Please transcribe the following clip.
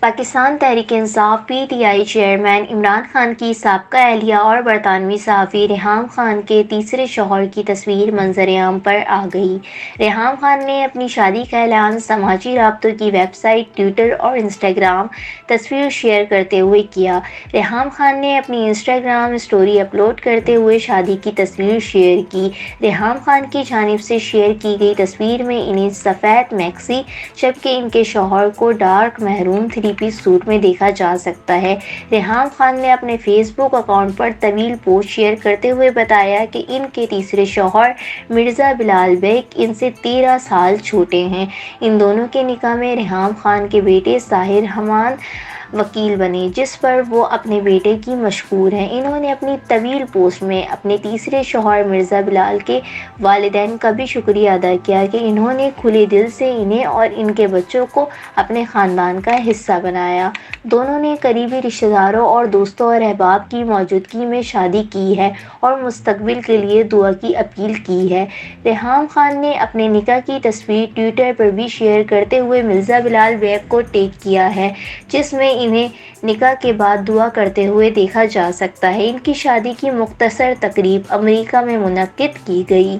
Pakistan Tehreek Insaf P T I chairman Imran Khan کی سابقہ اہلیہ اور برطانوی صحافی ریحام خان کے تیسرے شوہر کی تصویر منظر عام پر آ گئی۔ ریحام خان نے اپنی شادی کا اعلان سماجی رابطوں کی ویب سائٹ، ٹویٹر اور انسٹاگرام تصویر شیئر کرتے ہوئے کیا۔ ریحام خان نے اپنی انسٹاگرام اسٹوری اپلوڈ کرتے ہوئے شادی کی تصویر شیئر کی۔ ریحام خان کی جانب سے شیئر کی گئی تصویر میں انہیں سفید میکسی جبکہ ان کے شوہر کو ڈارک محروم 3 پیس سوٹ میں دیکھا جا سکتا ہے۔ ریحام خان نے اپنے فیس بک اکاؤنٹ پر طویل پوسٹ شیئر کرتے ہوئے بتایا کہ ان کے تیسرے شوہر مرزا بلال بیگ ان سے 13 سال چھوٹے ہیں۔ ان دونوں کے نکاح میں ریحام خان کے بیٹے طاہر حماد وکیل بنے، جس پر وہ اپنے بیٹے کی مشکور ہیں۔ انہوں نے اپنی طویل پوسٹ میں اپنے تیسرے شوہر مرزا بلال کے والدین کا بھی شکریہ ادا کیا کہ انہوں نے کھلے دل سے انہیں اور ان کے بچوں کو اپنے خاندان کا حصہ بنایا۔ دونوں نے قریبی رشتہ داروں اور دوستوں اور احباب کی موجودگی میں شادی کی ہے اور مستقبل کے لیے دعا کی اپیل کی ہے۔ ریحام خان نے اپنے نکاح کی تصویر ٹویٹر پر بھی شیئر کرتے ہوئے مرزا بلال بیگ کو ٹیگ کیا ہے، جس میں انہیں نکاح کے بعد دعا کرتے ہوئے دیکھا جا سکتا ہے۔ ان کی شادی کی مختصر تقریب امریکہ میں منعقد کی گئی۔